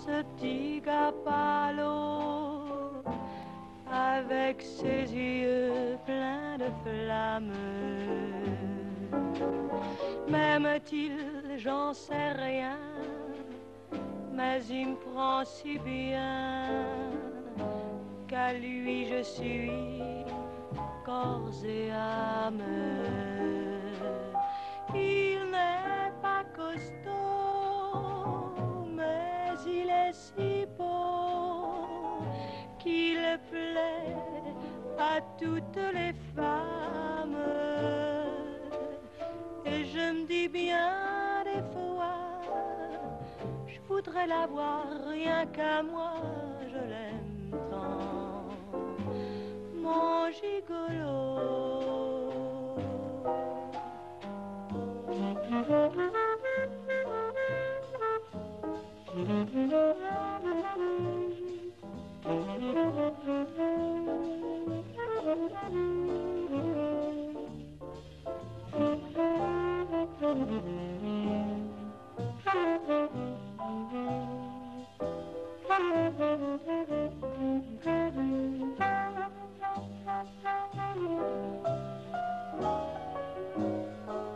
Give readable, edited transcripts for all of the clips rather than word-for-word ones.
ce petit Capallo, avec ses yeux pleins de flammes. M'aime-t-il, j'en sais rien, mais il me prend si bien qu'à lui je suis corps et âme. Il n'est pas costaud, mais il est si beau qu'il plaît à toutes les femmes. Et je me dis bien des fois, je voudrais l'avoir rien qu'à moi, je l'aime tant, mon gigolo.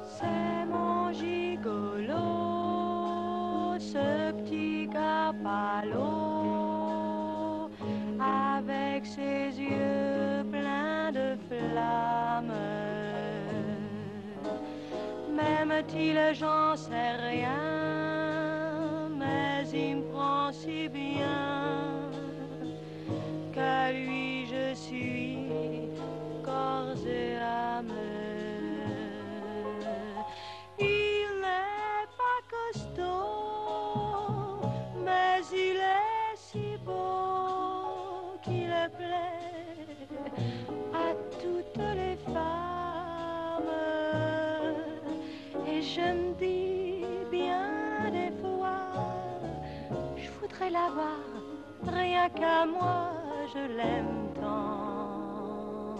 C'est mon gigolo, ce petit Capallo, avec ses yeux pleins de flammes. M'aime-t-il, j'en sais rien, mais il me prend si bien qu'à lui je suis corps et âme. Il n'est pas costaud, mais il est si beau qu'il plaît à toutes les femmes. Et je me dis bien des fois, je voudrais l'avoir rien qu'à moi, je l'aime tant,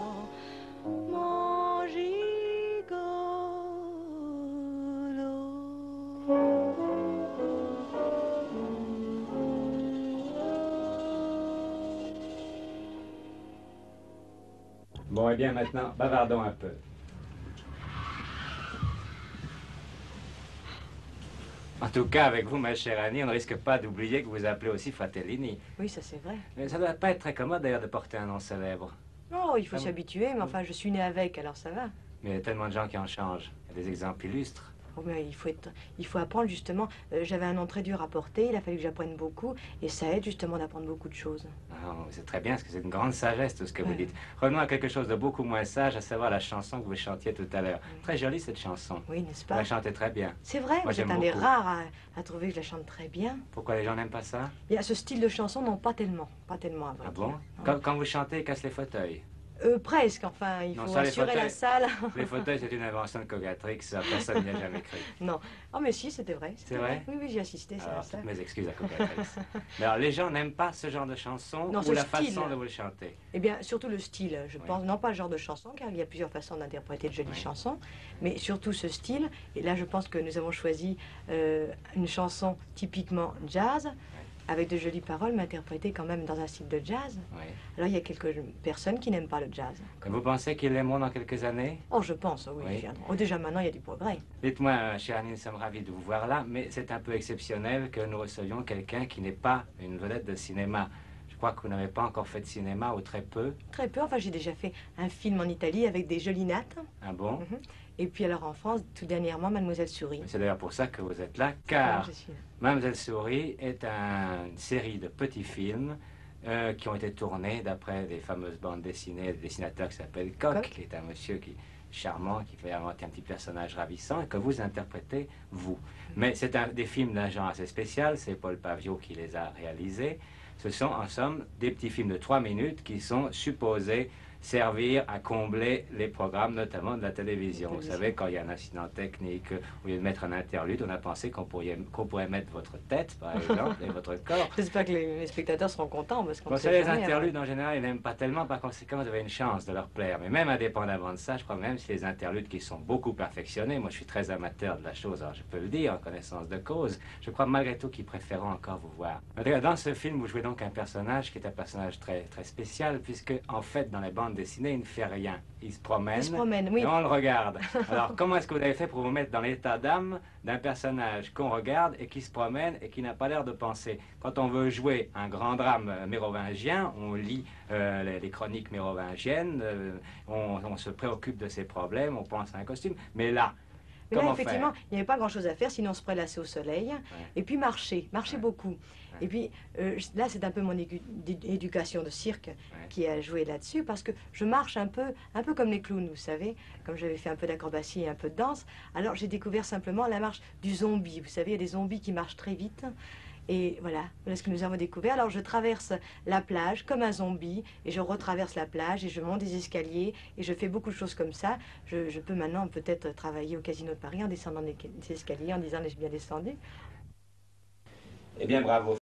mon Bon, eh bien maintenant, bavardons un peu. En tout cas, avec vous, ma chère Annie, on ne risque pas d'oublier que vous appelez aussi Fratellini. Oui, ça c'est vrai. Mais ça ne doit pas être très commode d'ailleurs de porter un nom célèbre. Oh, il faut s'y habituer, mais enfin, je suis née avec, alors ça va. Mais il y a tellement de gens qui en changent. Il y a des exemples illustres. Oh, mais il faut apprendre justement. J'avais un nom très dur à porter, il a fallu que j'apprenne beaucoup, et ça aide justement d'apprendre beaucoup de choses. Ah, c'est très bien, parce que c'est une grande sagesse tout ce que vous dites. Revenons à quelque chose de beaucoup moins sage, à savoir la chanson que vous chantiez tout à l'heure. Très jolie cette chanson. Oui, n'est-ce Vous pas? la chantez très bien. C'est vrai, Moi, c'est j'aime un des beaucoup. rares à trouver que je la chante très bien. Pourquoi les gens n'aiment pas ça? Bien, ce style de chanson, non, pas tellement à vrai Ah bon? dire. Quand vous chantez, ils cassent les fauteuils. Presque, enfin, il Non, faut ça, les assurer la fauteuils- salle. Les fauteuils, c'est une invention de Cogatrix, ça, personne n'y a jamais cru. Non. Oh, mais si, c'était vrai. C'est vrai? Oui, oui, j'ai assisté, c'est Alors, à ça. toutes mes excuses à Cogatrix. Mais alors, les gens n'aiment pas ce genre de chanson Non, ou ce la style. façon de vous le chanter? Eh bien, surtout le style, je Oui. pense, non pas le genre de chanson, car il y a plusieurs façons d'interpréter de jolies chansons, mais surtout ce style. Et là, je pense que nous avons choisi une chanson typiquement jazz, avec de jolies paroles, mais interprétée quand même dans un style de jazz. Oui. Alors, il y a quelques personnes qui n'aiment pas le jazz. Et vous pensez qu'ils l'aimeront dans quelques années? Oh, je pense, oui, Oui. ils viendront. Oh, déjà maintenant, il y a du progrès. Dites-moi, chère Annie, nous sommes ravis de vous voir là, mais c'est un peu exceptionnel que nous recevions quelqu'un qui n'est pas une vedette de cinéma. Je crois que vous n'avez pas encore fait de cinéma, ou très peu. Très peu, enfin, j'ai déjà fait un film en Italie avec des jolies nattes. Ah bon? Et puis alors en France, tout dernièrement, Mademoiselle Souris. C'est d'ailleurs pour ça que vous êtes là, car Je suis là. Mademoiselle Souris est une série de petits films qui ont été tournés d'après des fameuses bandes dessinées des dessinateurs qui s'appelle Coq, qui est un monsieur charmant, qui fait inventer un petit personnage ravissant et que vous interprétez, vous. Mais c'est des films d'un genre assez spécial, c'est Paul Paviot qui les a réalisés. Ce sont en somme des petits films de 3 minutes qui sont supposés servir à combler les programmes, notamment de la télévision. Vous savez, quand il y a un incident technique, au lieu de mettre un interlude, on a pensé qu'on pourrait mettre votre tête, par exemple, et votre corps. J'espère que les spectateurs seront contents, parce qu'on Bon, sait les jamais, interludes, en général, ils n'aiment pas tellement, par conséquent, vous avez une chance de leur plaire. Mais même indépendamment de ça, je crois même si les interludes qui sont beaucoup perfectionnés, moi je suis très amateur de la chose, alors je peux le dire en connaissance de cause, je crois malgré tout qu'ils préféreront encore vous voir. Dans ce film, vous jouez donc un personnage qui est un personnage très, très spécial, puisque en fait, dans les bandes dessinées, il ne fait rien. Il se promène, oui. Et on le regarde. Alors, comment est-ce que vous avez fait pour vous mettre dans l'état d'âme d'un personnage qu'on regarde et qui se promène et qui n'a pas l'air de penser? Quand on veut jouer un grand drame mérovingien, on lit les chroniques mérovingiennes, on se préoccupe de ses problèmes, on pense à un costume, mais là, mais là, effectivement, il n'y avait pas grand-chose à faire, sinon se prélasser au soleil, et puis marcher beaucoup. Et puis là, c'est un peu mon éducation de cirque qui a joué là-dessus, parce que je marche un peu comme les clowns, vous savez, comme j'avais fait un peu d'acrobatie et un peu de danse. Alors j'ai découvert simplement la marche du zombie. Vous savez, il y a des zombies qui marchent très vite. Et voilà ce que nous avons découvert. Alors je traverse la plage comme un zombie, et je retraverse la plage, et je monte des escaliers, et je fais beaucoup de choses comme ça. Je peux maintenant peut-être travailler au Casino de Paris en descendant des escaliers, en disant « j'ai bien descendu ». Eh bien, bravo.